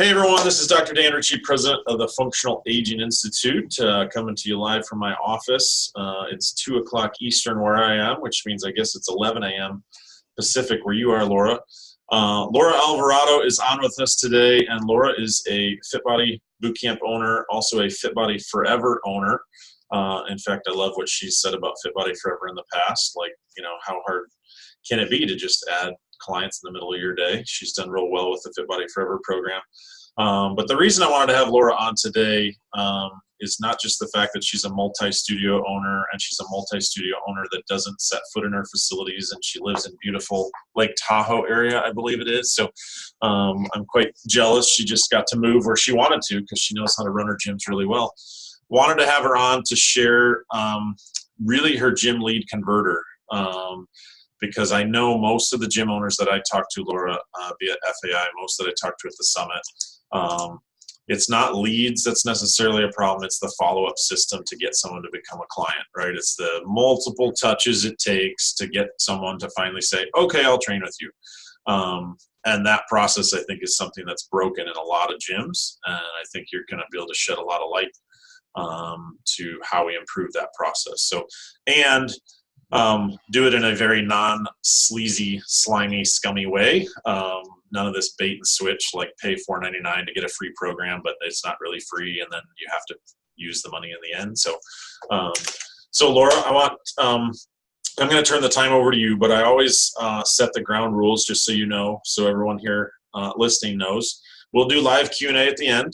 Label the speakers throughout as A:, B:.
A: Hey everyone, this is Dr. Dan Ritchie, president of the Functional Aging Institute, coming to you live from my office. It's 2 o'clock Eastern where I am, which means I guess it's 11 a.m. Pacific where you are, Laura. Laura Alvarado is on with us today, and Laura is a FitBody Bootcamp owner, also a FitBody Forever owner. In fact, I love what she said about FitBody Forever in the past, like, how hard can it be to just add clients in the middle of your day? She's done real well with the FitBody Forever program. But the reason I wanted to have Laura on today is not just the fact that she's a multi-studio owner, and she's a multi-studio owner that doesn't set foot in her facilities, and she lives in beautiful Lake Tahoe area, I believe it is. So I'm quite jealous. She just got to move where she wanted to because she knows how to run her gyms really well. Wanted to have her on to share really her gym lead converter. Because I know most of the gym owners that I talk to, Laura, via FAI, most that I talk to at the summit, it's not leads that's necessarily a problem. It's the follow-up system to get someone to become a client, right? It's the multiple touches it takes to get someone to finally say, okay, I'll train with you. And that process, I think, is something that's broken in a lot of gyms. And I think you're going to be able to shed a lot of light to how we improve that process. So, and do it in a very non-sleazy, slimy, scummy way. None of this bait and switch, like pay $4.99 to get a free program, but it's not really free, and then you have to use the money in the end. So, Laura, I'm going to turn the time over to you, but I always set the ground rules just so you know, so everyone here listening knows. We'll do live Q&A at the end,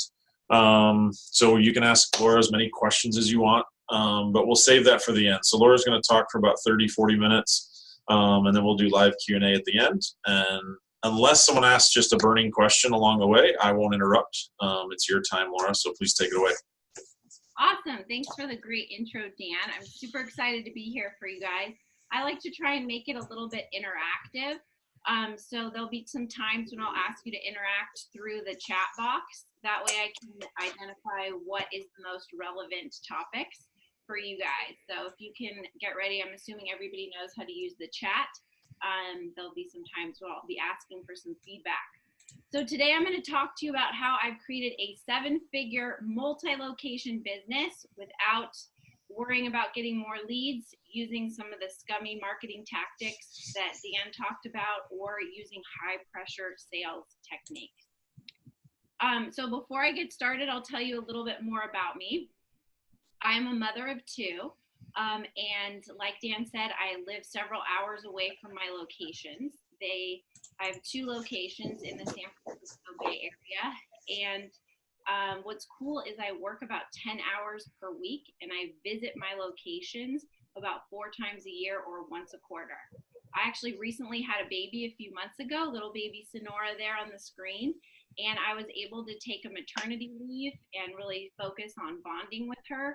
A: so you can ask Laura as many questions as you want. But we'll save that for the end. So Laura's going to talk for about 30, 40 minutes, and then we'll do live Q&A at the end. And unless someone asks just a burning question along the way, I won't interrupt. It's your time, Laura, so please take it away.
B: Awesome. Thanks for the great intro, Dan. I'm super excited to be here for you guys. I like to try and make it a little bit interactive. So there'll be some times when I'll ask you to interact through the chat box. That way I can identify what is the most relevant topics for you guys. So if you can get ready, I'm assuming everybody knows how to use the chat. There'll be some times where I'll be asking for some feedback. So today I'm going to talk to you about how I've created a 7-figure multi-location business without worrying about getting more leads, using some of the scummy marketing tactics that Dan talked about, or using high pressure sales techniques. So before I get started, I'll tell you a little bit more about me. I'm a mother of 2, and like Dan said, I live several hours away from my locations. I have 2 locations in the San Francisco Bay Area, and what's cool is I work about 10 hours per week, and I visit my locations about 4 times a year or once a quarter. I actually recently had a baby a few months ago, little baby Sonora there on the screen, and I was able to take a maternity leave and really focus on bonding with her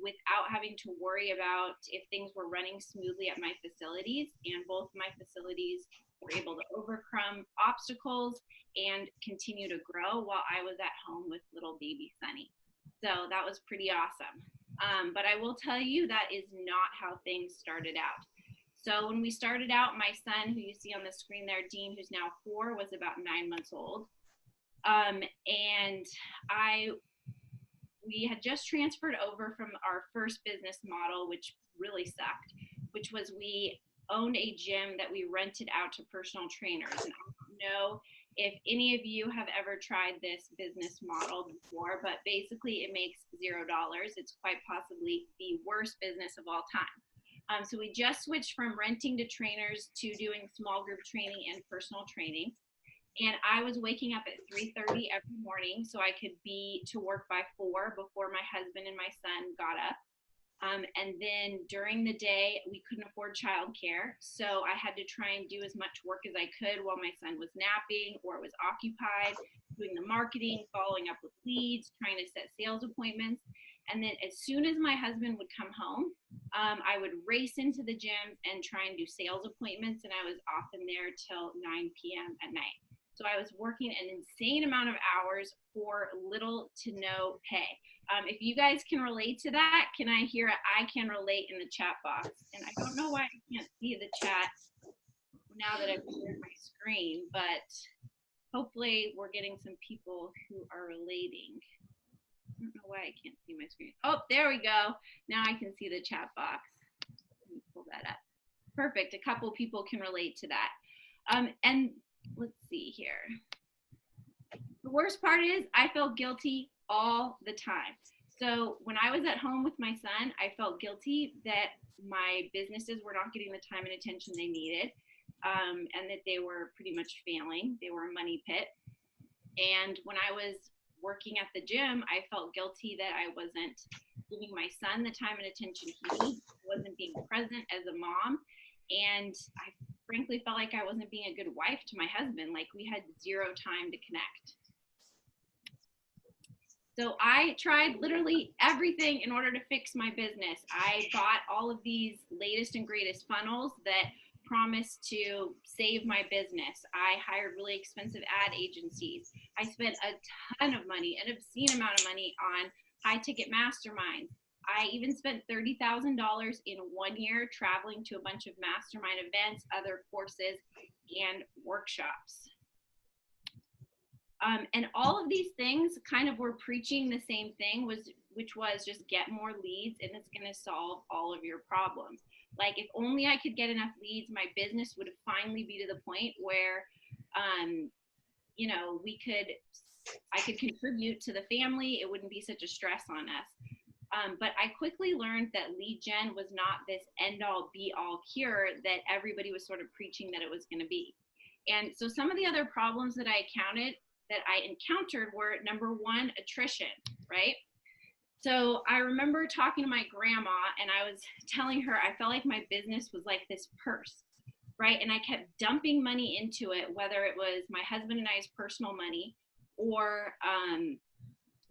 B: without having to worry about if things were running smoothly at my facilities. And both my facilities were able to overcome obstacles and continue to grow while I was at home with little baby Sunny. So that was pretty awesome. But I will tell you that is not how things started out. So when we started out, my son, who you see on the screen there, Dean, who's now 4, was about 9 months old. And we had just transferred over from our first business model, which really sucked, which was we owned a gym that we rented out to personal trainers. And I don't know if any of you have ever tried this business model before, but basically it makes $0. It's quite possibly the worst business of all time. So we just switched from renting to trainers to doing small group training and personal training. And I was waking up at 3:30 every morning so I could be to work by 4 before my husband and my son got up. And then during the day, we couldn't afford childcare. So I had to try and do as much work as I could while my son was napping or was occupied, doing the marketing, following up with leads, trying to set sales appointments. And then as soon as my husband would come home, I would race into the gym and try and do sales appointments. And I was often there till 9 p.m. at night. So I was working an insane amount of hours for little to no pay. If you guys can relate to that, can I hear I can relate in the chat box? And I don't know why I can't see the chat now that I've cleared my screen, but hopefully we're getting some people who are relating. I don't know why I can't see my screen. Oh, there we go. Now I can see the chat box. Let me pull that up. Perfect. A couple people can relate to that. And let's see here. The worst part is I felt guilty all the time. So when I was at home with my son, I felt guilty that my businesses were not getting the time and attention they needed, and that they were pretty much failing. They were a money pit. And when I was working at the gym, I felt guilty that I wasn't giving my son the time and attention he needs, wasn't being present as a mom, and I frankly felt like I wasn't being a good wife to my husband. Like, we had zero time to connect. So I tried literally everything in order to fix my business. I bought all of these latest and greatest funnels that promised to save my business. I hired really expensive ad agencies. I spent a ton of money, an obscene amount of money, on high ticket masterminds. I even spent $30,000 in 1 year traveling to a bunch of mastermind events, other courses, and workshops. And all of these things kind of were preaching the same thing, which was just get more leads and it's going to solve all of your problems. Like, if only I could get enough leads, my business would finally be to the point where, you know, I could contribute to the family. It wouldn't be such a stress on us. But I quickly learned that lead gen was not this end all be all cure that everybody was sort of preaching that it was going to be. And so some of the other problems that I encountered were, number one, attrition, right? So I remember talking to my grandma and I was telling her I felt like my business was like this purse, right? And I kept dumping money into it, whether it was my husband and I's personal money, or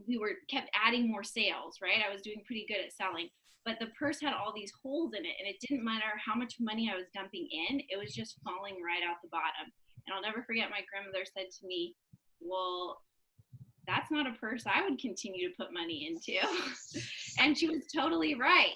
B: we kept adding more sales, right? I was doing pretty good at selling, but the purse had all these holes in it, and it didn't matter how much money I was dumping in, it was just falling right out the bottom. And I'll never forget, my grandmother said to me, well, that's not a purse I would continue to put money into. And she was totally right.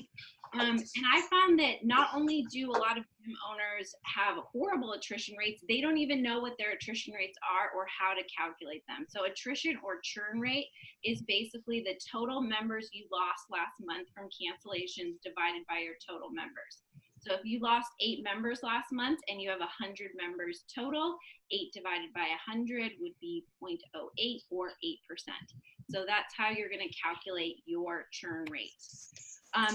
B: And I found that not only do a lot of gym owners have horrible attrition rates, they don't even know what their attrition rates are or how to calculate them. So attrition, or churn rate, is basically the total members you lost last month from cancellations divided by your total members. So if you lost 8 members last month and you have 100 members total, 8 divided by 100 would be 0.08, or 8%. So that's how you're going to calculate your churn rate.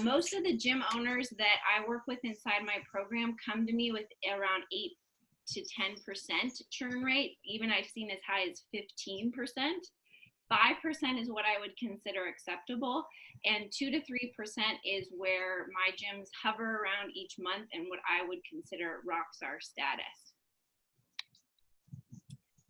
B: Most of the gym owners that I work with inside my program come to me with around 8 to 10% churn rate. Even I've seen as high as 15%. 5% is what I would consider acceptable, and 2 to 3% is where my gyms hover around each month and what I would consider rockstar status.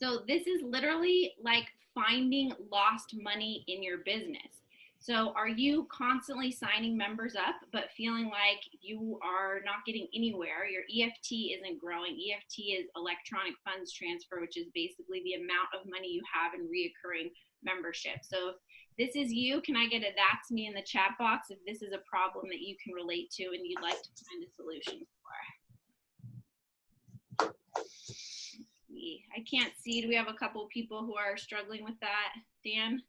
B: So this is literally like finding lost money in your business. So are you constantly signing members up but feeling like you are not getting anywhere? Your EFT isn't growing. EFT is electronic funds transfer, which is basically the amount of money you have in reoccurring membership. So if this is you, can I get a that's me in the chat box if this is a problem that you can relate to and you'd like to find a solution for? I can't see. Do we have a couple of people who are struggling with that, Dan?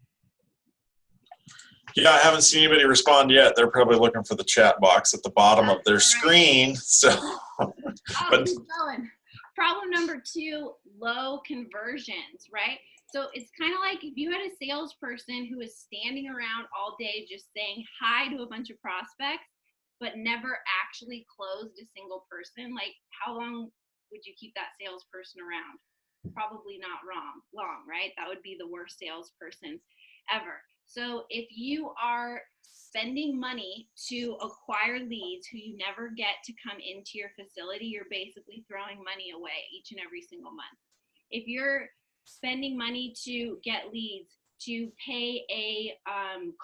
A: Yeah, I haven't seen anybody respond yet. They're probably looking for the chat box at the bottom of their screen. So,
B: but keep going. Problem number 2, low conversions, right? So it's kind of like if you had a salesperson who is standing around all day just saying hi to a bunch of prospects, but never actually closed a single person. Like, how long would you keep that salesperson around? Probably not long, right? That would be the worst salesperson ever. So if you are spending money to acquire leads who you never get to come into your facility, you're basically throwing money away each and every single month. If you're spending money to get leads, to pay a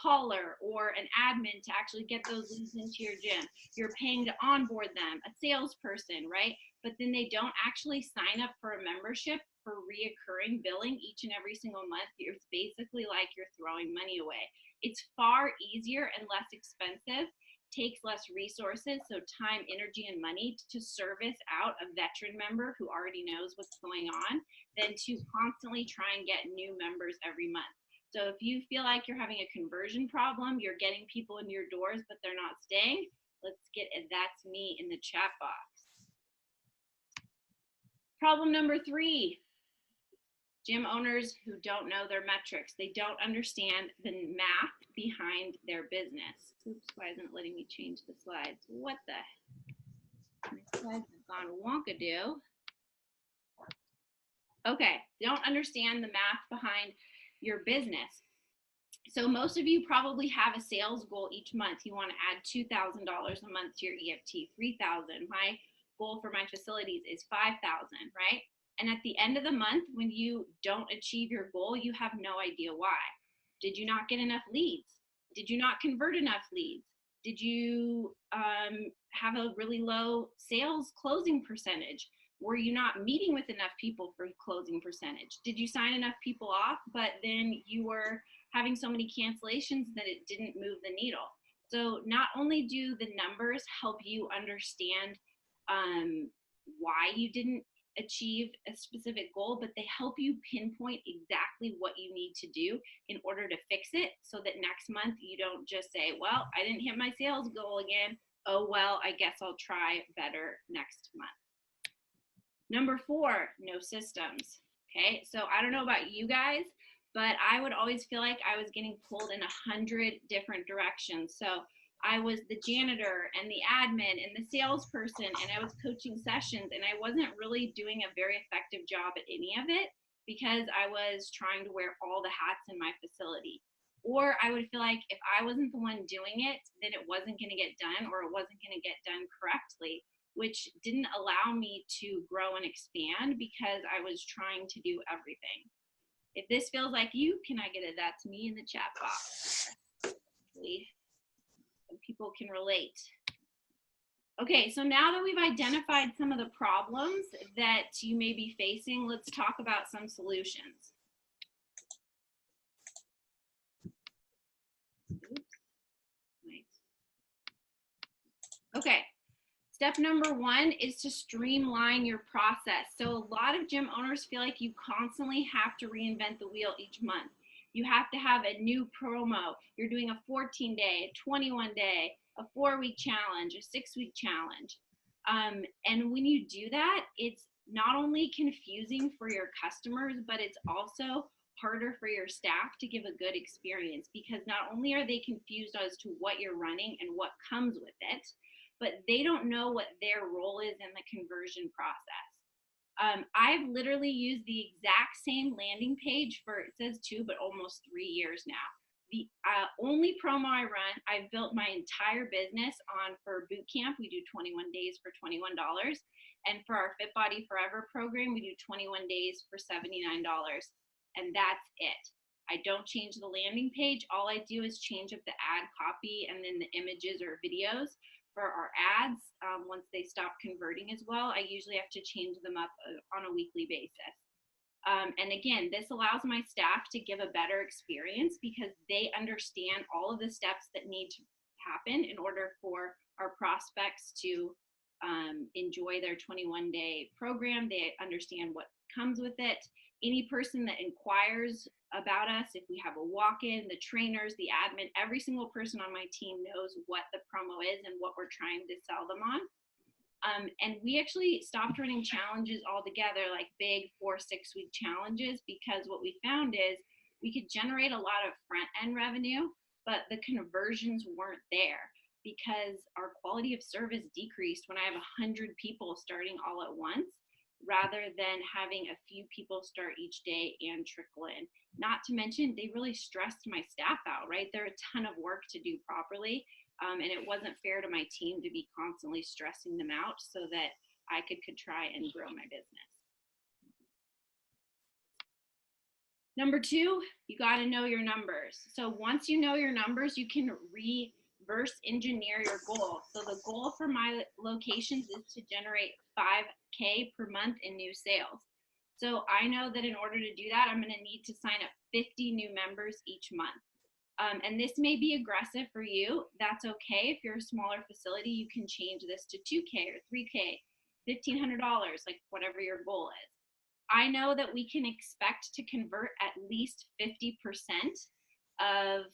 B: caller or an admin to actually get those leads into your gym, you're paying to onboard them, a salesperson, right? But then they don't actually sign up for a membership for reoccurring billing each and every single month. It's basically like you're throwing money away. It's far easier and less expensive, takes less resources, so time, energy, and money, to service out a veteran member who already knows what's going on than to constantly try and get new members every month. So if you feel like you're having a conversion problem, you're getting people in your doors, but they're not staying, let's get a "that's me" in the chat box. Problem number 3, gym owners who don't know their metrics. They don't understand the math behind their business. Oops, why isn't it letting me change the slides? What the? My slides have gone wonkadoo. Okay, don't understand the math behind your business. So most of you probably have a sales goal each month. You want to add $2,000 a month to your EFT, $3,000. My goal for my facilities is $5,000, right? And at the end of the month, when you don't achieve your goal, you have no idea why. Did you not get enough leads? Did you not convert enough leads? Did you have a really low sales closing percentage? Were you not meeting with enough people for closing percentage? Did you sign enough people off, but then you were having so many cancellations that it didn't move the needle? So not only do the numbers help you understand why you didn't achieve a specific goal, but they help you pinpoint exactly what you need to do in order to fix it, so that next month you don't just say, well, I didn't hit my sales goal again. Oh, well, I guess I'll try better next month. Number 4, no systems. Okay, so I don't know about you guys, but I would always feel like I was getting pulled in 100 different directions. So I was the janitor and the admin and the salesperson, and I was coaching sessions, and I wasn't really doing a very effective job at any of it because I was trying to wear all the hats in my facility. Or I would feel like if I wasn't the one doing it, then it wasn't going to get done, or it wasn't going to get done correctly, which didn't allow me to grow and expand because I was trying to do everything. If this feels like you, can I get a "that's me" in the chat box? Please. Some people can relate. Okay, so now that we've identified some of the problems that you may be facing, let's talk about some solutions. Oops. Nice. Okay. Step number 1 is to streamline your process. So a lot of gym owners feel like you constantly have to reinvent the wheel each month. You have to have a new promo. You're doing a 14-day, a 21-day, a 4-week challenge, a 6-week challenge. And when you do that, it's not only confusing for your customers, but it's also harder for your staff to give a good experience, because not only are they confused as to what you're running and what comes with it, but they don't know what their role is in the conversion process. I've literally used the exact same landing page for, it says 2, but almost 3 years now. The only promo I run, I've built my entire business on. For boot camp, we do 21 days for $21. And for our Fit Body Forever program, we do 21 days for $79. And that's it. I don't change the landing page. All I do is change up the ad copy and then the images or videos. For our ads, once they stop converting as well, I usually have to change them up on a weekly basis. And again, this allows my staff to give a better experience because they understand all of the steps that need to happen in order for our prospects to enjoy their 21-day program. They understand what comes with it. Any person that inquires about us, if we have a walk-in, the trainers, the admin, every single person on my team knows what the promo is and what we're trying to sell them on. And we actually stopped running challenges altogether, like big 4-6-week challenges, because what we found is we could generate a lot of front-end revenue, but the conversions weren't there because our quality of service decreased when I have 100 people starting all at once, rather than having a few people start each day and trickle in. Not to mention, they really stressed my staff out, right? They're a ton of work to do properly, and it wasn't fair to my team to be constantly stressing them out so that I could try and grow my business. Number 2, you gotta know your numbers. So once you know your numbers, you can reverse engineer your goal. So the goal for my locations is to generate $5K per month in new sales. So I know that in order to do that, I'm going to need to sign up 50 new members each month. And this may be aggressive for you. That's okay. If you're a smaller facility, you can change this to $2K or $3K, $1,500, like whatever your goal is. I know that we can expect to convert at least 50% of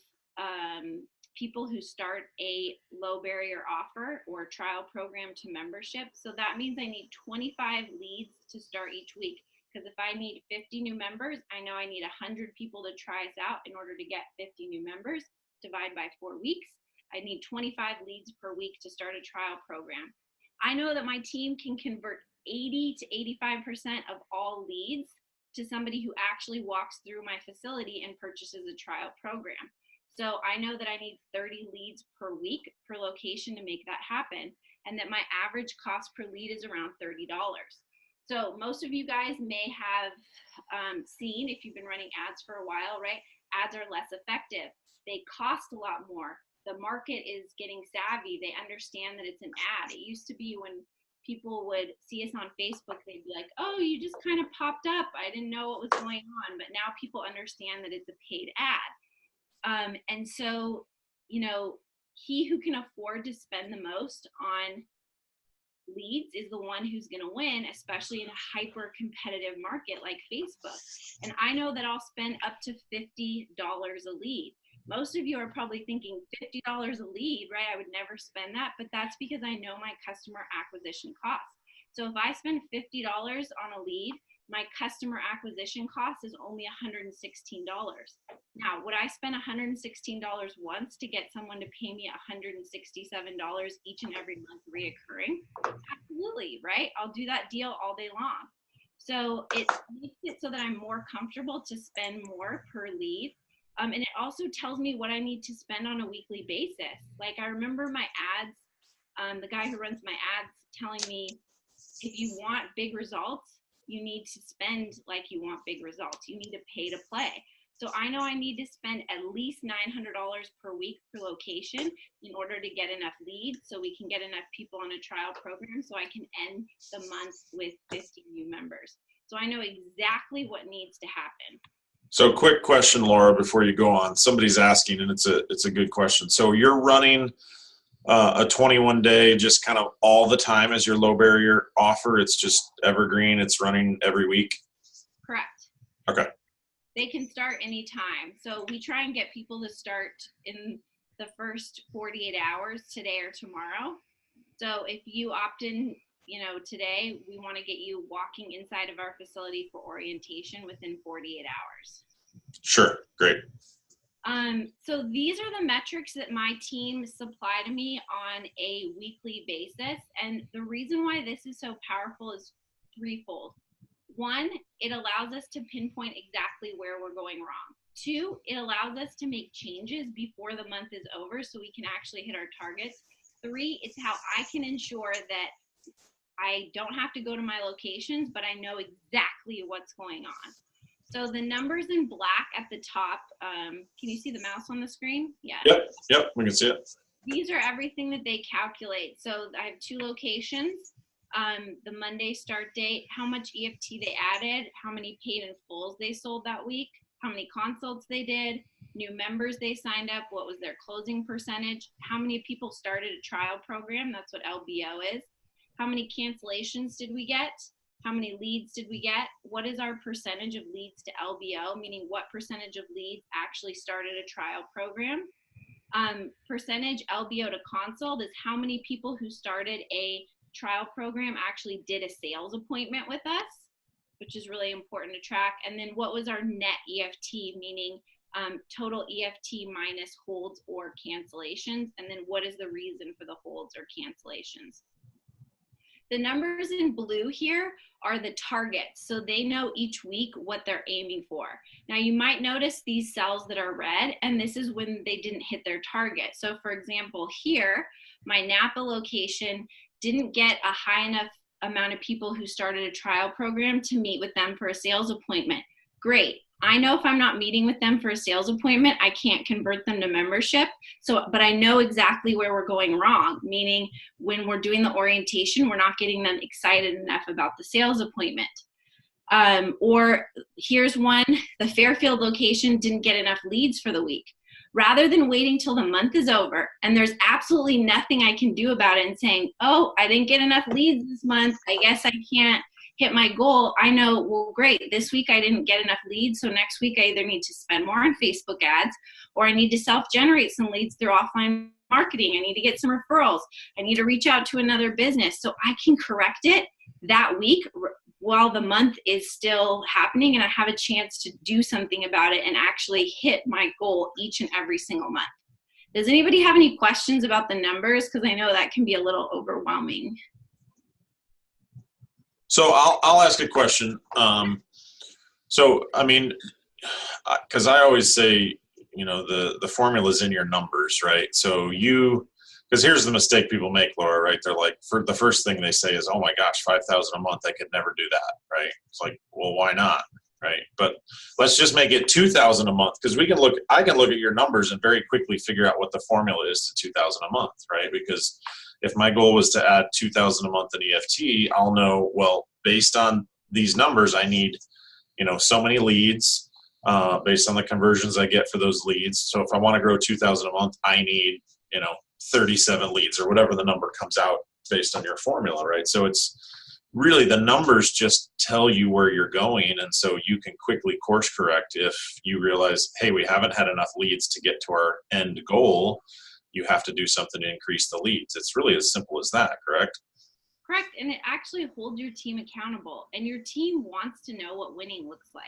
B: people who start a low barrier offer or trial program to membership. So that means I need 25 leads to start each week. Because if I need 50 new members, I know I need 100 people to try us out in order to get 50 new members. Divide by 4 weeks. I need 25 leads per week to start a trial program. I know that my team can convert 80 to 85% of all leads to somebody who actually walks through my facility and purchases a trial program. So I know that I need 30 leads per week per location to make that happen, and that my average cost per lead is around $30. So most of you guys may have seen, if you've been running ads for a while, right? Ads are less effective. They cost a lot more. The market is getting savvy. They understand that it's an ad. It used to be when people would see us on Facebook, they'd be like, oh, you just kind of popped up. I didn't know what was going on. But now people understand that it's a paid ad. And so, you know, he who can afford to spend the most on leads is the one who's going to win, especially in a hyper competitive market like Facebook. And I know that I'll spend up to $50 a lead. Most of you are probably thinking $50 a lead, right? I would never spend that, but that's because I know my customer acquisition cost. So if I spend $50 on a lead, my customer acquisition cost is only $116. Now, would I spend $116 once to get someone to pay me $167 each and every month reoccurring? Absolutely, right? I'll do that deal all day long. So it makes it so that I'm more comfortable to spend more per lead. And it also tells me what I need to spend on a weekly basis. Like I remember my ads, the guy who runs my ads telling me, if you want big results, you need to spend like you want big results. You need to pay to play. So I know I need to spend at least $900 per week per location in order to get enough leads so we can get enough people on a trial program so I can end the month with 50 new members. So I know exactly what needs to happen.
A: So quick question, Laura, before you go on. Somebody's asking, and it's a good question. So you're running a 21-day just kind of all the time as your low barrier offer? It's just evergreen. It's running every week?
B: Correct.
A: Okay.
B: They can start anytime. So we try and get people to start in the first 48 hours, today or tomorrow. So if you opt in, you know, today, we want to get you walking inside of our facility for orientation within 48 hours.
A: Sure. Great.
B: So these are the metrics that my team supply to me on a weekly basis. And the reason why this is so powerful is threefold. One, it allows us to pinpoint exactly where we're going wrong. Two, it allows us to make changes before the month is over so we can actually hit our targets. Three, it's how I can ensure that I don't have to go to my locations, but I know exactly what's going on. So the numbers in black at the top, can you see the mouse on the screen? Yeah.
A: Yep, we can see it.
B: These are everything that they calculate. So I have 2 locations, the Monday start date, how much EFT they added, how many paid in fulls they sold that week, how many consults they did, new members they signed up, what was their closing percentage, how many people started a trial program, that's what LBO is, how many cancellations did we get, how many leads did we get, what is our percentage of leads to LBO, meaning what percentage of leads actually started a trial program. Percentage LBO to consult is how many people who started a trial program actually did a sales appointment with us, which is really important to track. And then what was our net EFT, meaning total EFT minus holds or cancellations, and then what is the reason for the holds or cancellations. The numbers in blue here are the targets, so they know each week what they're aiming for. Now you might notice these cells that are red, and this is when they didn't hit their target. So for example, here, my Napa location didn't get a high enough amount of people who started a trial program to meet with them for a sales appointment. Great. I know if I'm not meeting with them for a sales appointment, I can't convert them to membership. So, but I know exactly where we're going wrong, meaning when we're doing the orientation, we're not getting them excited enough about the sales appointment. Or here's one, the Fairfield location didn't get enough leads for the week. Rather than waiting till the month is over and there's absolutely nothing I can do about it and saying, oh, I didn't get enough leads this month, I guess I can't hit my goal, I know, well, great, this week I didn't get enough leads, so next week I either need to spend more on Facebook ads, or I need to self-generate some leads through offline marketing. I need to get some referrals. I need to reach out to another business. So I can correct it that week while the month is still happening, and I have a chance to do something about it and actually hit my goal each and every single month. Does anybody have any questions about the numbers? Because I know that can be a little overwhelming.
A: So I'll ask a question. So, I mean, because I always say, you know, the formula's in your numbers, right? So because here's the mistake people make, Laura, right? They're like, for the first thing they say is, oh my gosh, 5,000 a month, I could never do that, right? It's like, well, why not, right? But let's just make it 2,000 a month, because I can look at your numbers and very quickly figure out what the formula is to 2,000 a month, right? Because if my goal was to add 2,000 a month in EFT, I'll know, well, based on these numbers, I need, you know, so many leads based on the conversions I get for those leads. So if I want to grow 2,000 a month, I need, you know, 37 leads or whatever the number comes out based on your formula, right? So it's really, the numbers just tell you where you're going. And so you can quickly course correct if you realize, hey, we haven't had enough leads to get to our end goal. You have to do something to increase the leads. It's really as simple as that, correct?
B: Correct. And it actually holds your team accountable, and your team wants to know what winning looks like.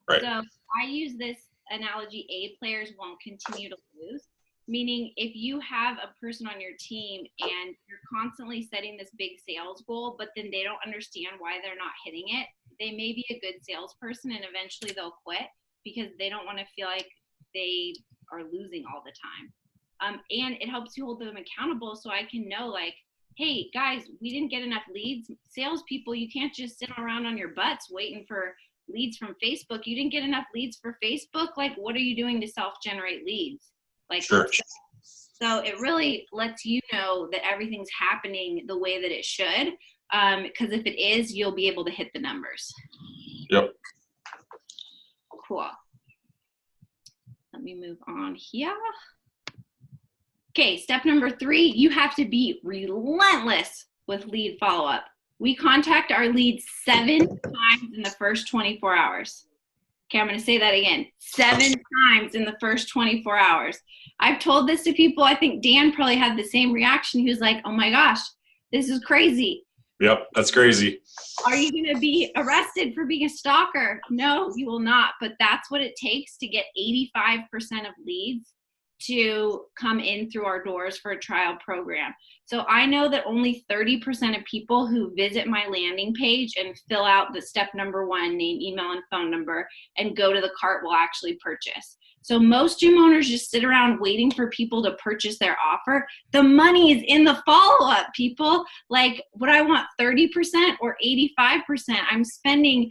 A: Right.
B: So I use this analogy, A players won't continue to lose. Meaning, if you have a person on your team and you're constantly setting this big sales goal, but then they don't understand why they're not hitting it, they may be a good salesperson and eventually they'll quit because they don't want to feel like they are losing all the time. And it helps you hold them accountable, so I can know, like, hey, guys, we didn't get enough leads. Salespeople, you can't just sit around on your butts waiting for leads from Facebook. You didn't get enough leads for Facebook. Like, what are you doing to self-generate leads? Like,
A: sure.
B: So it really lets you know that everything's happening the way that it should. Because if it is, you'll be able to hit the numbers.
A: Yep.
B: Cool. Let me move on here. Okay, step number 3, you have to be relentless with lead follow-up. We contact our leads 7 times in the first 24 hours. Okay, I'm going to say that again. 7 times in the first 24 hours. I've told this to people. I think Dan probably had the same reaction. He was like, oh my gosh, this is crazy.
A: Yep, that's crazy.
B: Are you going to be arrested for being a stalker? No, you will not. But that's what it takes to get 85% of leads to come in through our doors for a trial program. So I know that only 30% of people who visit my landing page and fill out the step number 1, name, email, and phone number, and go to the cart will actually purchase. So most gym owners just sit around waiting for people to purchase their offer. The money is in the follow-up, people. Like, would I want 30% or 85%? I'm spending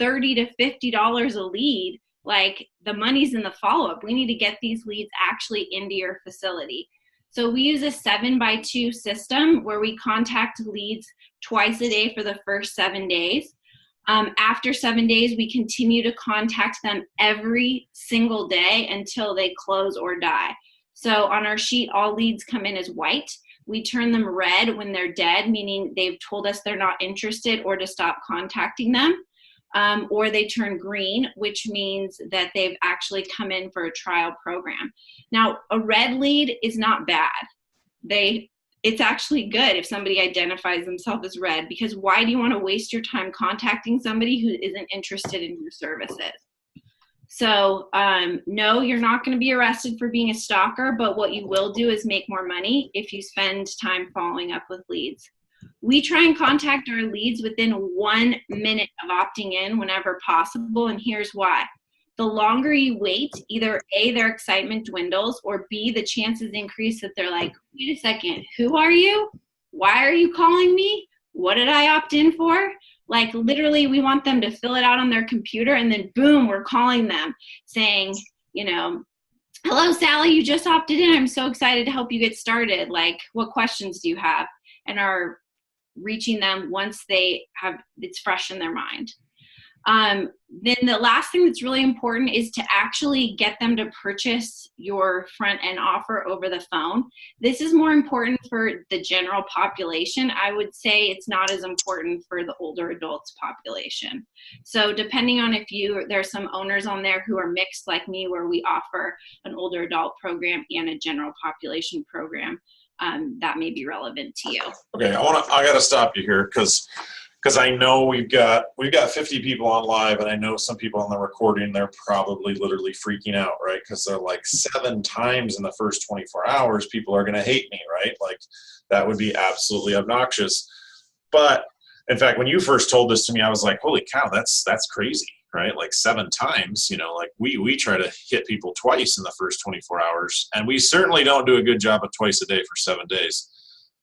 B: $30 to $50 a lead. Like, the money's in the follow-up. We need to get these leads actually into your facility. So we use a 7x2 system where we contact leads twice a day for the first 7 days. After 7 days, we continue to contact them every single day until they close or die. So on our sheet, all leads come in as white. We turn them red when they're dead, meaning they've told us they're not interested or to stop contacting them. Or they turn green, which means that they've actually come in for a trial program. Now, a red lead is not bad. It's actually good if somebody identifies themselves as red, because why do you want to waste your time contacting somebody who isn't interested in your services? So, no, you're not going to be arrested for being a stalker, but what you will do is make more money if you spend time following up with leads. We try and contact our leads within 1 minute of opting in whenever possible, and here's why. The longer you wait, either A, their excitement dwindles, or B, the chances increase that they're like, wait a second, who are you? Why are you calling me? What did I opt in for? Like, literally, we want them to fill it out on their computer, and then boom, we're calling them saying, you know, hello, Sally, you just opted in. I'm so excited to help you get started. Like, what questions do you have? And are reaching them once they have it's fresh in their mind. Then the last thing that's really important is to actually get them to purchase your front end offer over the phone. This is more important for the general population. I would say it's not as important for the older adults population. So depending on there's some owners on there who are mixed like me, where we offer an older adult program and a general population program. That may be relevant to you.
A: Okay, I got to stop you here because I know we've got 50 people on live, and I know some people on the recording, they're probably literally freaking out, right? Because they're like 7 times in the first 24 hours, people are going to hate me, right? Like that would be absolutely obnoxious. But in fact, when you first told this to me, I was like, holy cow, that's crazy, right? Like 7 times, like we try to hit people twice in the first 24 hours, and we certainly don't do a good job of twice a day for 7 days.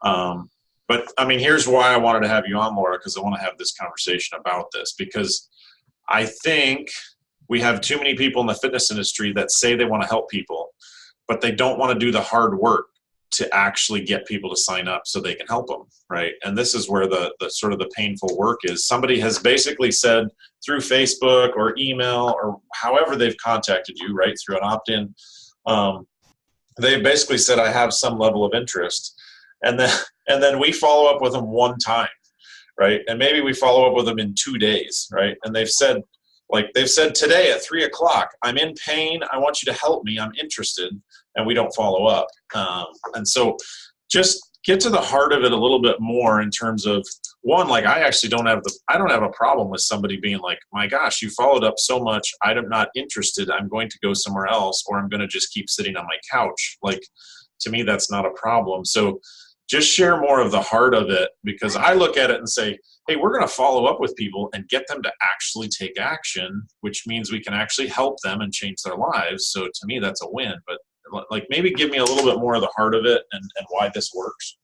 A: But I mean, here's why I wanted to have you on, Laura, because I want to have this conversation about this, because I think we have too many people in the fitness industry that say they want to help people, but they don't want to do the hard work to actually get people to sign up so they can help them, right? And this is where the sort of the painful work is. Somebody has basically said through Facebook or email or however they've contacted you, right, through an opt-in, they basically said, I have some level of interest. And then we follow up with them one time, right? And maybe we follow up with them in 2 days, right? And they've said today at 3:00, I'm in pain. I want you to help me. I'm interested. And we don't follow up. And so just get to the heart of it a little bit more in terms of, one, like I don't have a problem with somebody being like, my gosh, you followed up so much. I'm not interested. I'm going to go somewhere else, or I'm going to just keep sitting on my couch. Like, to me, that's not a problem. So just share more of the heart of it, because I look at it and say, hey, we're going to follow up with people and get them to actually take action, which means we can actually help them and change their lives. So to me, that's a win. But like, maybe give me a little bit more of the heart of it and why this works.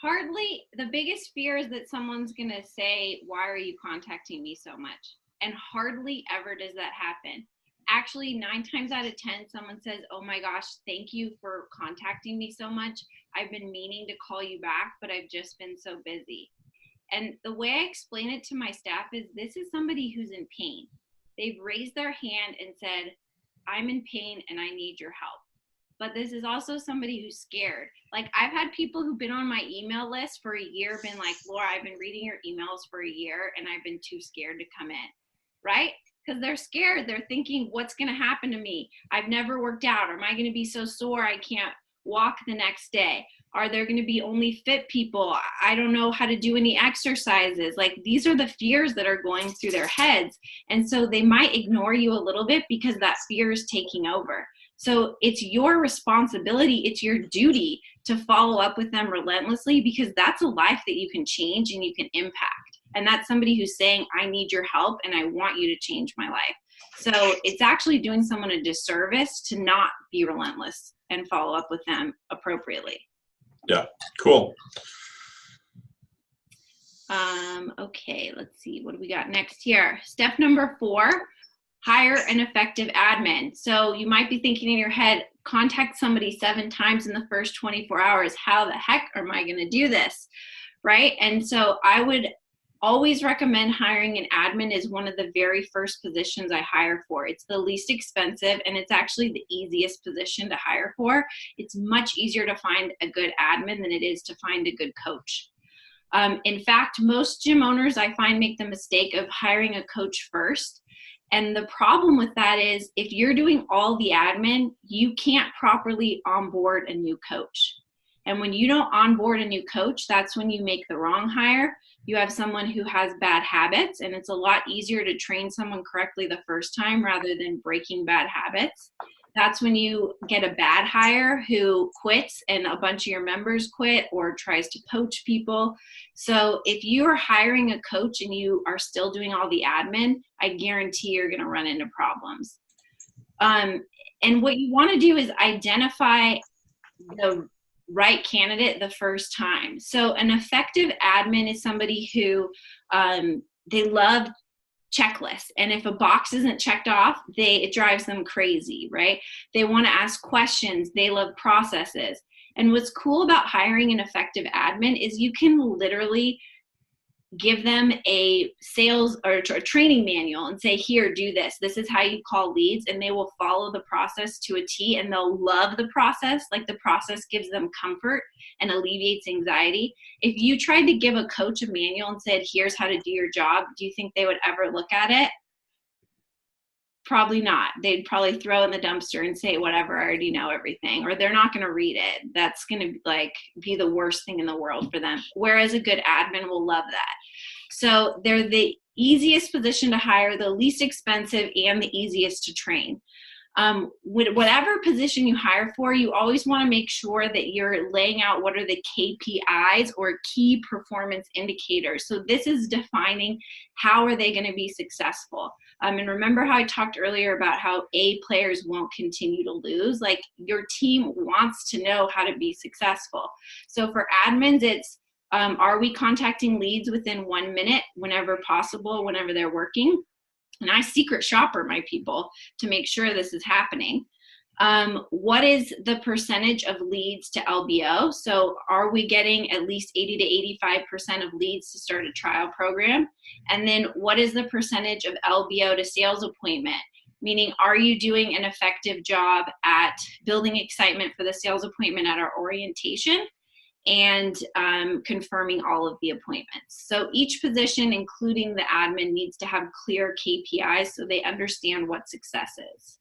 B: Hardly. The biggest fear is that someone's going to say, why are you contacting me so much? And hardly ever does that happen. Actually, 9 times out of 10, someone says, oh my gosh, thank you for contacting me so much. I've been meaning to call you back, but I've just been so busy. And the way I explain it to my staff is, this is somebody who's in pain. They've raised their hand and said, I'm in pain and I need your help. But this is also somebody who's scared. Like, I've had people who've been on my email list for a year been like, Laura, I've been reading your emails for a year and I've been too scared to come in, right? Because they're scared. They're thinking, what's going to happen to me? I've never worked out. Or am I going to be so sore I can't walk the next day? Are there going to be only fit people? I don't know how to do any exercises. Like, these are the fears that are going through their heads. And so they might ignore you a little bit because that fear is taking over. So it's your responsibility, it's your duty to follow up with them relentlessly, because that's a life that you can change and you can impact. And that's somebody who's saying, I need your help and I want you to change my life. So it's actually doing someone a disservice to not be relentless and follow up with them appropriately.
A: Yeah, cool.
B: Okay, let's see. What do we got next here? Step number 4, hire an effective admin. So you might be thinking in your head, contact somebody 7 times in the first 24 hours. How the heck am I going to do this? Right? And so I would always recommend hiring an admin as one of the very first positions I hire for. It's the least expensive and it's actually the easiest position to hire for. It's much easier to find a good admin than it is to find a good coach. In fact, most gym owners I find make the mistake of hiring a coach first. And the problem with that is, if you're doing all the admin, you can't properly onboard a new coach. And when you don't onboard a new coach, that's when you make the wrong hire. You have someone who has bad habits, and it's a lot easier to train someone correctly the first time rather than breaking bad habits. That's when you get a bad hire who quits and a bunch of your members quit or tries to poach people. So if you are hiring a coach and you are still doing all the admin, I guarantee you're going to run into problems. And what you want to do is identify the right candidate the first time. So an effective admin is somebody who they love checklists, and if a box isn't checked off, it drives them crazy, right? They want to ask questions. They love processes. And what's cool about hiring an effective admin is you can literally give them a sales or a training manual and say, here, do this. This is how you call leads, and they will follow the process to a T, and they'll love the process. Like, the process gives them comfort and alleviates anxiety. If you tried to give a coach a manual and said, here's how to do your job, do you think they would ever look at it? Probably not. They'd probably throw in the dumpster and say, whatever, I already know everything, or they're not going to read it. That's going to be the worst thing in the world for them. Whereas a good admin will love that. So they're the easiest position to hire, the least expensive, and the easiest to train. With whatever position you hire for, you always want to make sure that you're laying out what are the KPIs, or key performance indicators. So this is defining how are they going to be successful. And remember how I talked earlier about how A players won't continue to lose? Like, your team wants to know how to be successful. So for admins, it's are we contacting leads within 1 minute whenever possible, whenever they're working? And I secret shopper my people to make sure this is happening. What is the percentage of leads to LBO? So are we getting at least 80 to 85% of leads to start a trial program? And then what is the percentage of LBO to sales appointment? Meaning, are you doing an effective job at building excitement for the sales appointment at our orientation, and confirming all of the appointments? So each position, including the admin, needs to have clear KPIs so they understand what success is.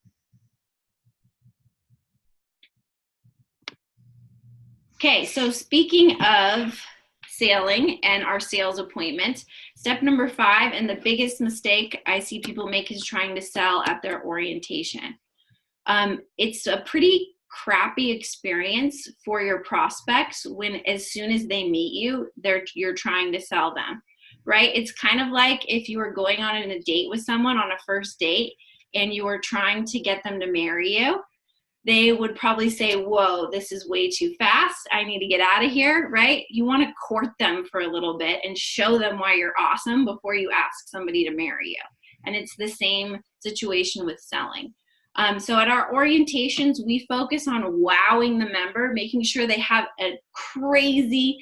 B: Okay, so speaking of selling and our sales appointment, step number 5, and the biggest mistake I see people make, is trying to sell at their orientation. It's a pretty crappy experience for your prospects when, as soon as they meet you, you're trying to sell them, right? It's kind of like if you were going on a date with someone on a first date and you were trying to get them to marry you. They would probably say, whoa, this is way too fast. I need to get out of here, right? You want to court them for a little bit and show them why you're awesome before you ask somebody to marry you. And it's the same situation with selling. So at our orientations, we focus on wowing the member, making sure they have a crazy,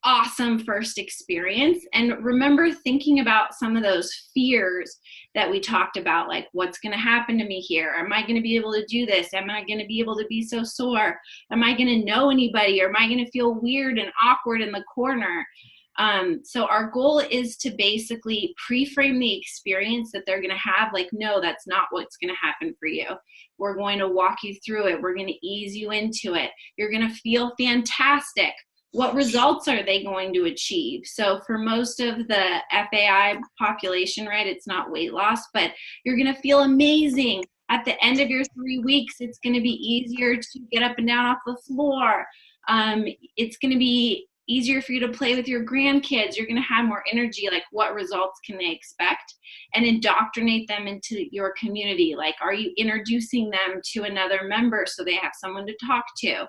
B: awesome first experience. And remember thinking about some of those fears that we talked about, like, what's going to happen to me here? Am I going to be able to do this? Am I going to be able to be so sore? Am I going to know anybody? Or am I going to feel weird and awkward in the corner? So our goal is to basically pre-frame the experience that they're going to have. Like, no, that's not what's going to happen for you. We're going to walk you through it. We're going to ease you into it. You're going to feel fantastic. What results are they going to achieve? So for most of the FAI population, right, it's not weight loss, but you're going to feel amazing. At the end of your 3 weeks, it's going to be easier to get up and down off the floor. It's going to be easier for you to play with your grandkids. You're going to have more energy. Like, what results can they expect? And indoctrinate them into your community. Like, are you introducing them to another member so they have someone to talk to?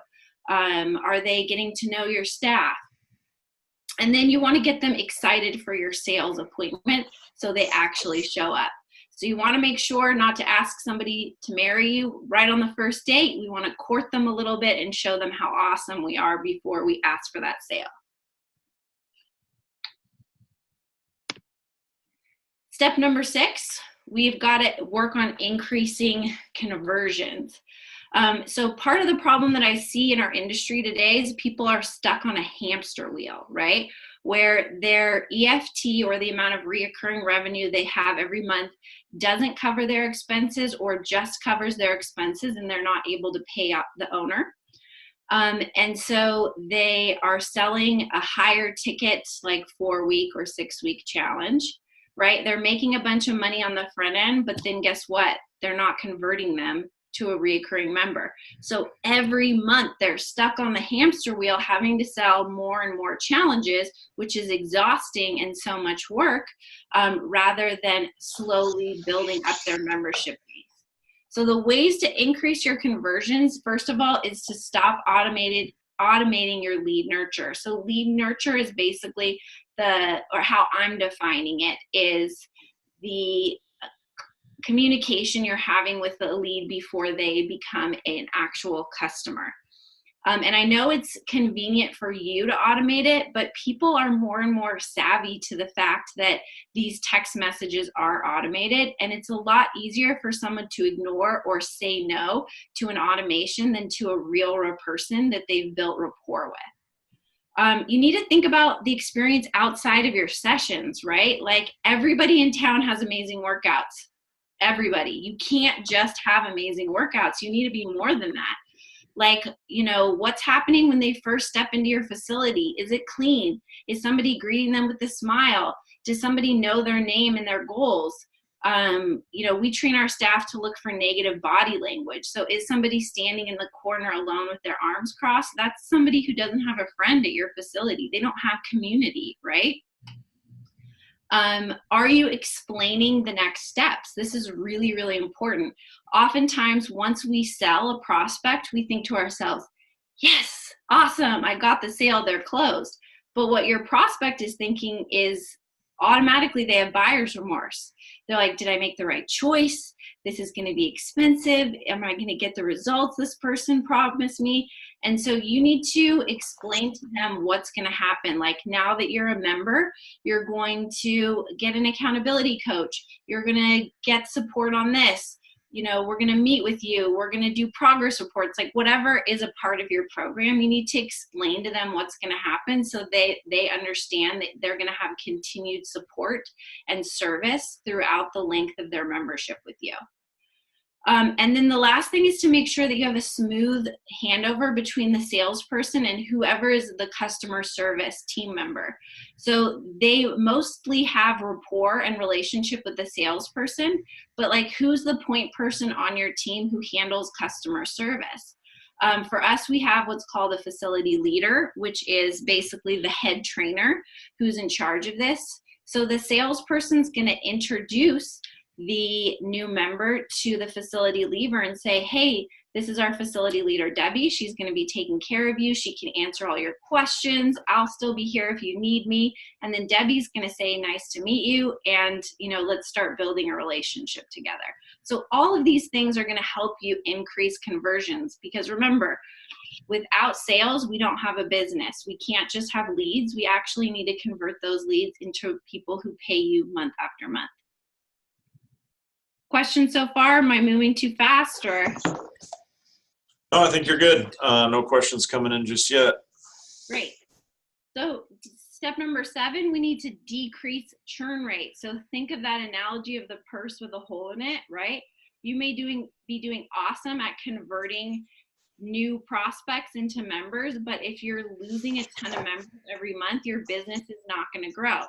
B: Are they getting to know your staff? And then you want to get them excited for your sales appointment so they actually show up. So you want to make sure not to ask somebody to marry you right on the first date. We want to court them a little bit and show them how awesome we are before we ask for that sale. Step number 6, we've got to work on increasing conversions. So part of the problem that I see in our industry today is people are stuck on a hamster wheel, right? Where their EFT, or the amount of reoccurring revenue they have every month, doesn't cover their expenses, or just covers their expenses, and they're not able to pay out the owner. And so they are selling a higher ticket, like 4-week or 6-week challenge, right? They're making a bunch of money on the front end, but then guess what? They're not converting them to a reoccurring member. So every month they're stuck on the hamster wheel, having to sell more and more challenges, which is exhausting and so much work, rather than slowly building up their membership base. So the ways to increase your conversions, first of all, is to stop automating your lead nurture. So lead nurture is basically or how I'm defining it, is the communication you're having with the lead before they become an actual customer. And I know it's convenient for you to automate it, but people are more and more savvy to the fact that these text messages are automated, and it's a lot easier for someone to ignore or say no to an automation than to a real person that they've built rapport with. You need to think about the experience outside of your sessions, right? Like, everybody in town has amazing workouts. Everybody. You can't just have amazing workouts. You need to be more than that. Like, what's happening when they first step into your facility? Is it clean? Is somebody greeting them with a smile? Does somebody know their name and their goals? We train our staff to look for negative body language. So is somebody standing in the corner alone with their arms crossed? That's somebody who doesn't have a friend at your facility. They don't have community, right? Are you explaining the next steps? This is really, really important. Oftentimes, once we sell a prospect, we think to ourselves, yes, awesome, I got the sale, they're closed. But what your prospect is thinking is automatically they have buyer's remorse. They're like, did I make the right choice? This is going to be expensive. Am I going to get the results this person promised me? And so you need to explain to them what's going to happen. Like, now that you're a member, you're going to get an accountability coach. You're going to get support on this. We're going to meet with you. We're going to do progress reports. Like, whatever is a part of your program, you need to explain to them what's going to happen so they understand that they're going to have continued support and service throughout the length of their membership with you. And then the last thing is to make sure that you have a smooth handover between the salesperson and whoever is the customer service team member. So they mostly have rapport and relationship with the salesperson, but like, who's the point person on your team who handles customer service? For us, we have what's called a facility leader, which is basically the head trainer who's in charge of this. So the salesperson's going to introduce the new member to the facility leader and say, hey, this is our facility leader, Debbie. She's going to be taking care of you. She can answer all your questions. I'll still be here if you need me. And then Debbie's going to say, nice to meet you. And, let's start building a relationship together. So all of these things are going to help you increase conversions, because remember, without sales, we don't have a business. We can't just have leads. We actually need to convert those leads into people who pay you month after month. Questions so far? Am I moving too fast, or?
A: No, I think you're good. No questions coming in just yet.
B: Great. So step number 7, we need to decrease churn rate. So think of that analogy of the purse with a hole in it, right? You may be doing awesome at converting new prospects into members, but if you're losing a ton of members every month, your business is not going to grow.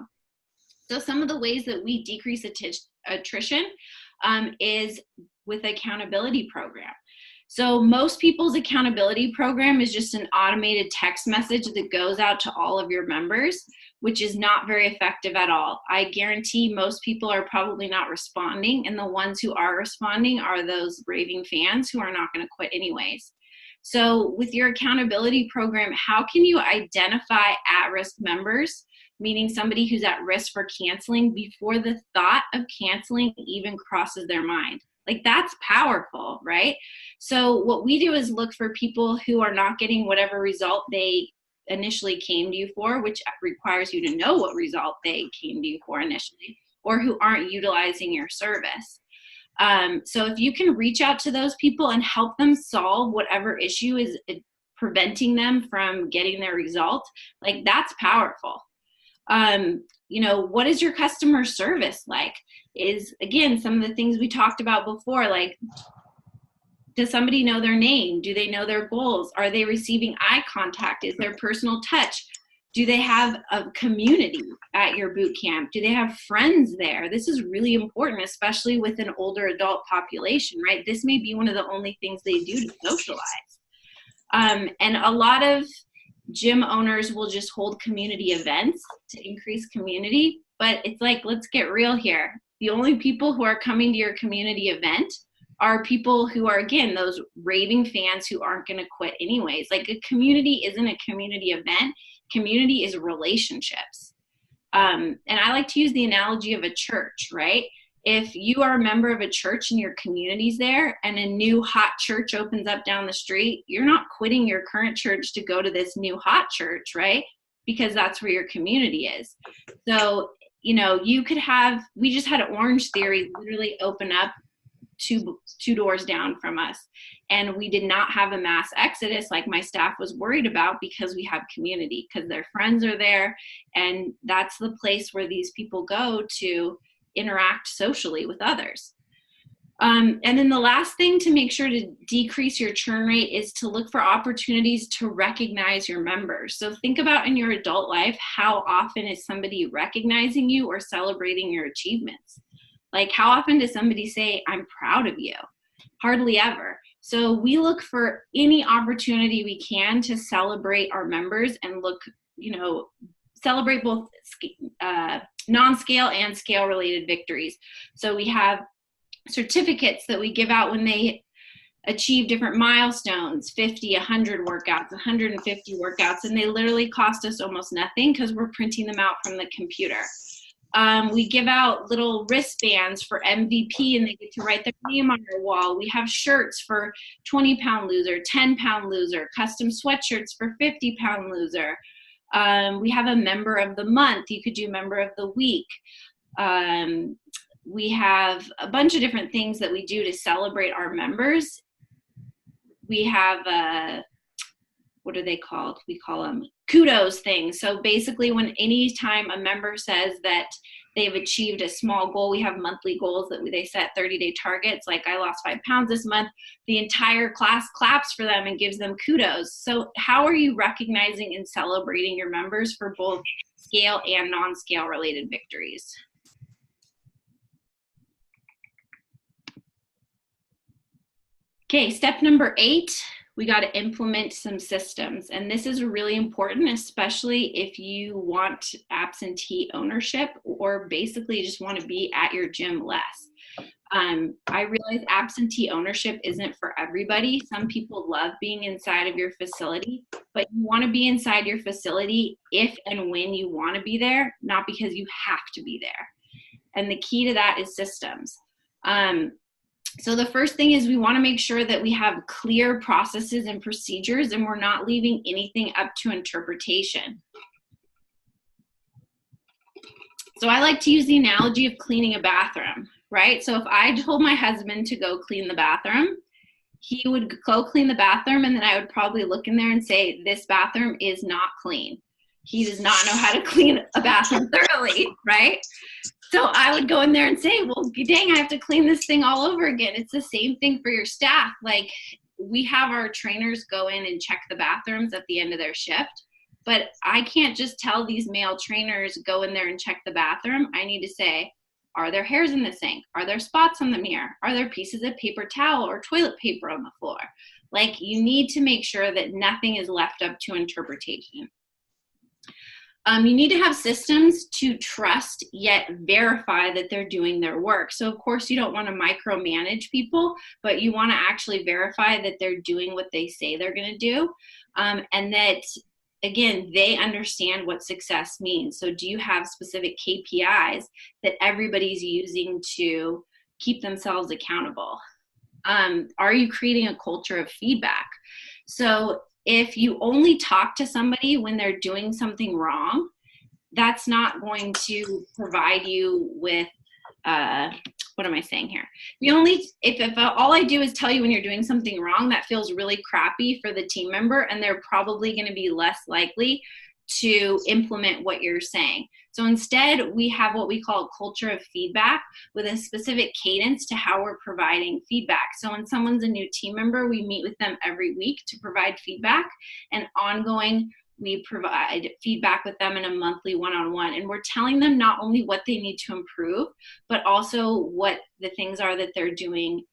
B: So some of the ways that we decrease attrition is with accountability program. So most people's accountability program is just an automated text message that goes out to all of your members, which is not very effective at all. I guarantee most people are probably not responding, and the ones who are responding are those raving fans who are not going to quit anyways. So with your accountability program, how can you identify at-risk members, meaning somebody who's at risk for canceling, before the thought of canceling even crosses their mind? Like, that's powerful, right? So what we do is look for people who are not getting whatever result they initially came to you for, which requires you to know what result they came to you for initially, or who aren't utilizing your service. So if you can reach out to those people and help them solve whatever issue is preventing them from getting their result, like, that's powerful. What is your customer service like? Is, again, some of the things we talked about before, like, does somebody know their name? Do they know their goals? Are they receiving eye contact? Is there personal touch? Do they have a community at your boot camp? Do they have friends there? This is really important, especially with an older adult population, right? This may be one of the only things they do to socialize. And a lot of gym owners will just hold community events to increase community, but it's like, let's get real here. The only people who are coming to your community event are people who are, again, those raving fans who aren't going to quit anyways. Like, a community isn't a community event. Community is relationships. And I like to use the analogy of a church, right? If you are a member of a church and your community's there and a new hot church opens up down the street, you're not quitting your current church to go to this new hot church, right? Because that's where your community is. So, you could have, we just had Orange Theory literally open up two doors down from us. And we did not have a mass exodus like my staff was worried about, because we have community, because their friends are there. And that's the place where these people go to interact socially with others. And then the last thing to make sure to decrease your churn rate is to look for opportunities to recognize your members. So think about in your adult life, how often is somebody recognizing you or celebrating your achievements? Like, how often does somebody say, I'm proud of you? Hardly ever. So we look for any opportunity we can to celebrate our members and celebrate both non-scale and scale related victories. So we have certificates that we give out when they achieve different milestones, 50, 100 workouts, 150 workouts, and they literally cost us almost nothing because we're printing them out from the computer. We give out little wristbands for MVP and they get to write their name on our wall. We have shirts for 20-pound loser, 10-pound loser, custom sweatshirts for 50-pound loser. We have a member of the month. You could do member of the week. We have a bunch of different things that we do to celebrate our members. We have, what are they called? We call them kudos things. So basically anytime a member says that they've achieved a small goal, we have monthly goals that they set 30-day targets. Like, I lost 5 pounds this month. The entire class claps for them and gives them kudos. So how are you recognizing and celebrating your members for both scale and non-scale related victories? Okay, step number 8, we got to implement some systems. And this is really important, especially if you want absentee ownership or basically just want to be at your gym less. I realize absentee ownership isn't for everybody. Some people love being inside of your facility, but you want to be inside your facility if and when you want to be there, not because you have to be there. And the key to that is systems. So the first thing is we want to make sure that we have clear processes and procedures and we're not leaving anything up to interpretation. So I like to use the analogy of cleaning a bathroom, right? So if I told my husband to go clean the bathroom, he would go clean the bathroom and then I would probably look in there and say, this bathroom is not clean. He does not know how to clean a bathroom thoroughly, right? So I would go in there and say, well, dang, I have to clean this thing all over again. It's the same thing for your staff. Like, we have our trainers go in and check the bathrooms at the end of their shift, but I can't just tell these male trainers go in there and check the bathroom. I need to say, are there hairs in the sink? Are there spots on the mirror? Are there pieces of paper towel or toilet paper on the floor? Like, you need to make sure that nothing is left up to interpretation. You need to have systems to trust yet verify that they're doing their work. So of course you don't want to micromanage people, but you want to actually verify that they're doing what they say they're going to do. And that, again, they understand what success means. So do you have specific KPIs that everybody's using to keep themselves accountable? Are you creating a culture of feedback? So if you only talk to somebody when they're doing something wrong, that's not going to provide you with, what am I saying here? If all I do is tell you when you're doing something wrong, that feels really crappy for the team member, and they're probably going to be less likely to implement what you're saying. So instead, we have what we call a culture of feedback with a specific cadence to how we're providing feedback. So when someone's a new team member, we meet with them every week to provide feedback, and ongoing, we provide feedback with them in a monthly one-on-one. And we're telling them not only what they need to improve, but also what the things are that they're doing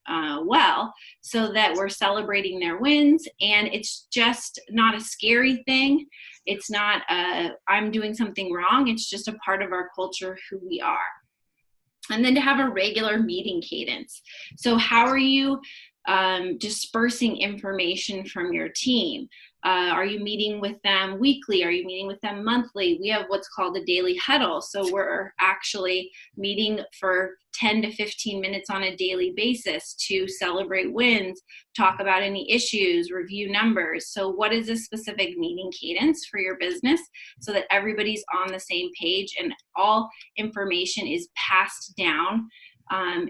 B: well, so that we're celebrating their wins. And it's just not a scary thing. It's not I'm doing something wrong. It's just a part of our culture, who we are. And then to have a regular meeting cadence. So how are you dispersing information from your team. Are you meeting with them weekly? Are you meeting with them monthly? We have what's called a daily huddle. So we're actually meeting for 10 to 15 minutes on a daily basis to celebrate wins, talk about any issues, review numbers. So what is a specific meeting cadence for your business so that everybody's on the same page and all information is passed down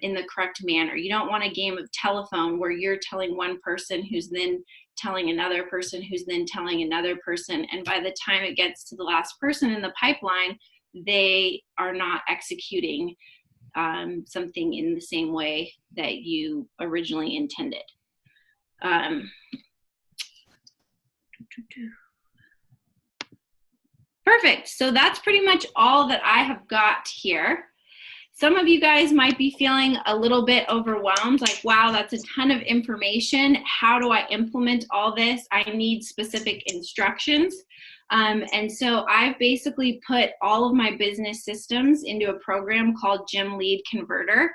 B: in the correct manner? You don't want a game of telephone where you're telling one person who's then telling another person who's then telling another person. And by the time it gets to the last person in the pipeline, they are not executing something in the same way that you originally intended. Perfect. So that's pretty much all that I have got here. Some of you guys might be feeling a little bit overwhelmed, like, wow, that's a ton of information. How do I implement all this? I need specific instructions. And so I've basically put all of my business systems into a program called Gym Lead Converter.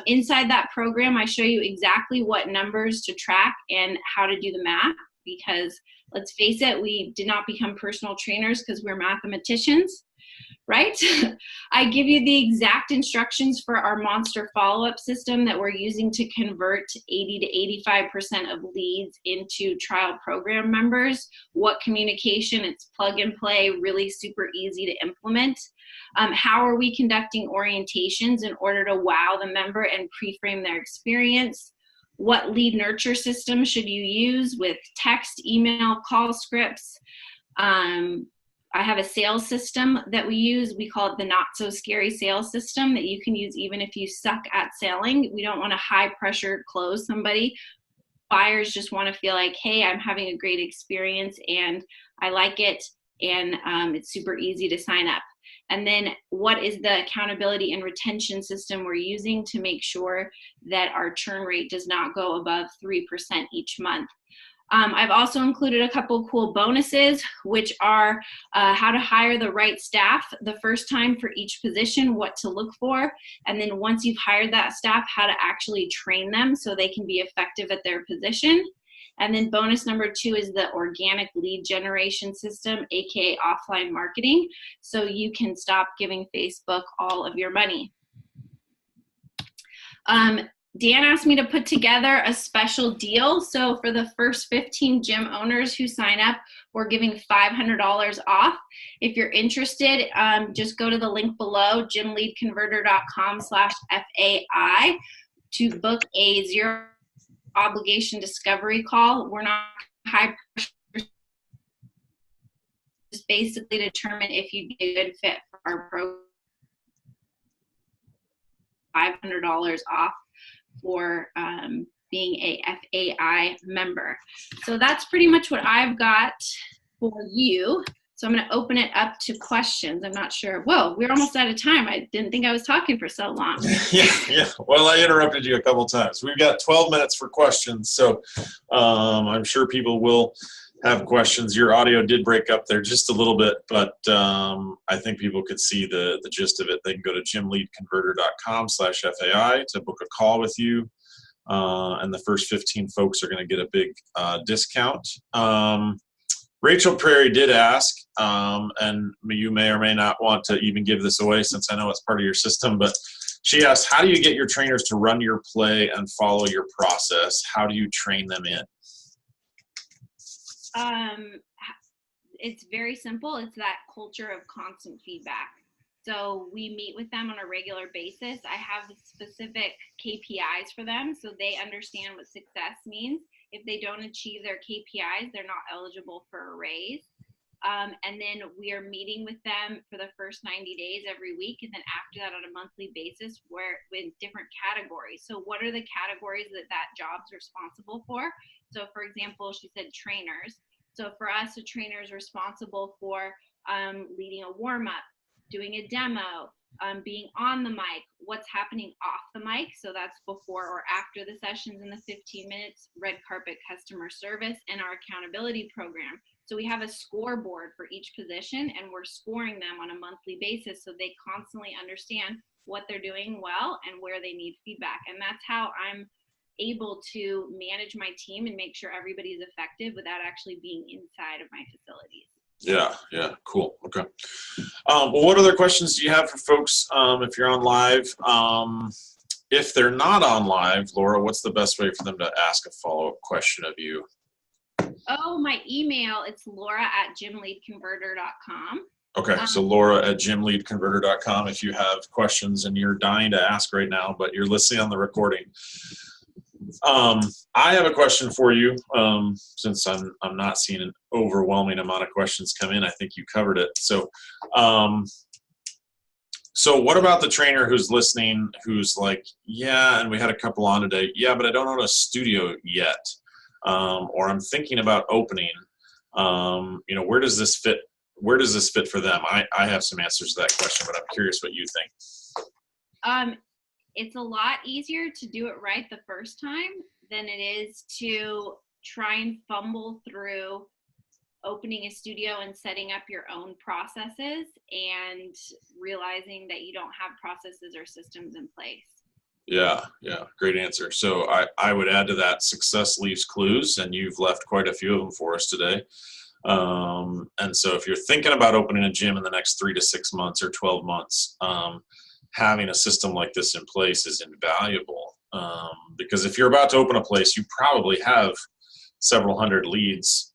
B: Inside that program, I show you exactly what numbers to track and how to do the math, because let's face it, we did not become personal trainers because we're mathematicians. Right? I give you the exact instructions for our monster follow-up system that we're using to convert 80 to 85% of leads into trial program members. What communication, it's plug and play, really super easy to implement. How are we conducting orientations in order to wow the member and pre-frame their experience? What lead nurture system should you use with text, email, call scripts? I have a sales system that we use. We call it the not so scary sales system that you can use even if you suck at selling. We don't want to high pressure close somebody. Buyers just want to feel like, hey, I'm having a great experience and I like it, and it's super easy to sign up. And then what is the accountability and retention system we're using to make sure that our churn rate does not go above 3% each month. I've also included a couple cool bonuses, which are how to hire the right staff the first time for each position, what to look for, and then once you've hired that staff, how to actually train them so they can be effective at their position. And then bonus number 2 is the organic lead generation system, aka offline marketing, so you can stop giving Facebook all of your money. Dan asked me to put together a special deal. So for the first 15 gym owners who sign up, we're giving $500 off. If you're interested, just go to the link below, gymleadconverter.com/FAI, to book a zero obligation discovery call. We're not high pressure, just basically determine if you'd be a good fit for our program. $500 off for being a FAI member. So that's pretty much what I've got for you. So I'm going to open it up to questions. I'm not sure. Whoa, we're almost out of time. I didn't think I was talking for so long.
A: Yeah. Well, I interrupted you a couple times. We've got 12 minutes for questions. So I'm sure people will have questions. Your audio did break up there just a little bit, but I think people could see the gist of it. They can go to gymleadconverter.com/FAI to book a call with you. And the first 15 folks are going to get a big discount. Rachel Prairie did ask, and you may or may not want to even give this away since I know it's part of your system, but she asked, how do you get your trainers to run your play and follow your process? How do you train them in?
B: It's very simple. It's that culture of constant feedback. So we meet with them on a regular basis. I have specific KPIs for them so they understand what success means. If they don't achieve their KPIs, they're not eligible for a raise. And then we are meeting with them for the first 90 days every week. And then after that on a monthly basis, we're in different categories. So what are the categories that job's responsible for? So for example, she said trainers. So for us, a trainer is responsible for leading a warm-up, doing a demo, being on the mic, what's happening off the mic. So that's before or after the sessions in the 15 minutes, red carpet customer service, and our accountability program. So we have a scoreboard for each position and we're scoring them on a monthly basis so they constantly understand what they're doing well and where they need feedback. And that's how I'm able to manage my team and make sure everybody's effective without actually being inside of my facilities.
A: Yeah, cool. Okay. Well, what other questions do you have for folks if you're on live? If they're not on live, Laura, what's the best way for them to ask a follow-up question of you?
B: Oh, my email, it's laura@gymleadconverter.com.
A: Okay, so Laura@gymleadconverter.com if you have questions and you're dying to ask right now, but you're listening on the recording. I have a question for you. Since I'm not seeing an overwhelming amount of questions come in, I think you covered it. So what about the trainer who's listening, who's like, yeah, and we had a couple on today, yeah, but I don't own a studio yet, or I'm thinking about opening. Where does this fit? Where does this fit for them? I have some answers to that question, but I'm curious what you think.
B: It's a lot easier to do it right the first time than it is to try and fumble through opening a studio and setting up your own processes and realizing that you don't have processes or systems in place.
A: Yeah, great answer. So I would add to that, success leaves clues, and you've left quite a few of them for us today. And so if you're thinking about opening a gym in the next 3 to 6 months or 12 months, having a system like this in place is invaluable, because if you're about to open a place, you probably have several hundred leads,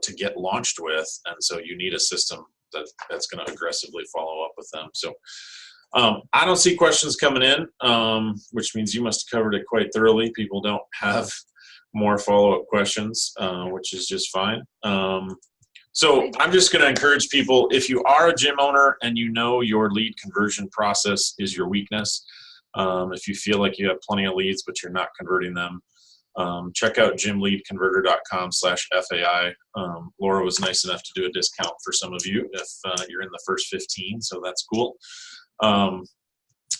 A: to get launched with. And so you need a system that's going to aggressively follow up with them. So I don't see questions coming in, which means you must have covered it quite thoroughly. People don't have more follow-up questions, which is just fine. So I'm just going to encourage people, if you are a gym owner and you know your lead conversion process is your weakness, if you feel like you have plenty of leads but you're not converting them, check out gymleadconverter.com/FAI. Laura was nice enough to do a discount for some of you if you're in the first 15, so that's cool.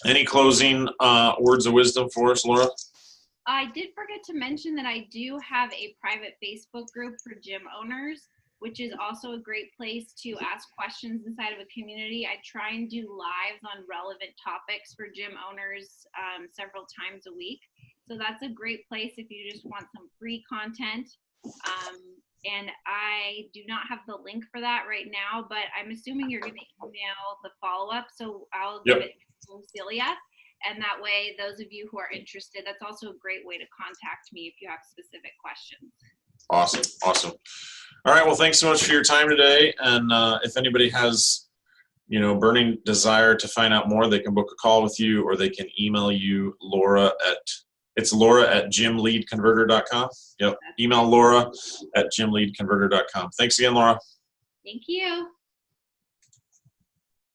A: Any closing words of wisdom for us, Laura?
B: I did forget to mention that I do have a private Facebook group for gym owners, which is also a great place to ask questions inside of a community. I try and do lives on relevant topics for gym owners several times a week. So that's a great place if you just want some free content. And I do not have the link for that right now, but I'm assuming you're going to email the follow-up. So I'll give it to Celia. And that way, those of you who are interested, that's also a great way to contact me if you have specific questions.
A: Awesome. All right. Well, thanks so much for your time today. And if anybody has, burning desire to find out more, they can book a call with you, or they can email you, it's Laura@gymleadconverter.com. Yep. Email Laura@gymleadconverter.com. Thanks again, Laura.
B: Thank you.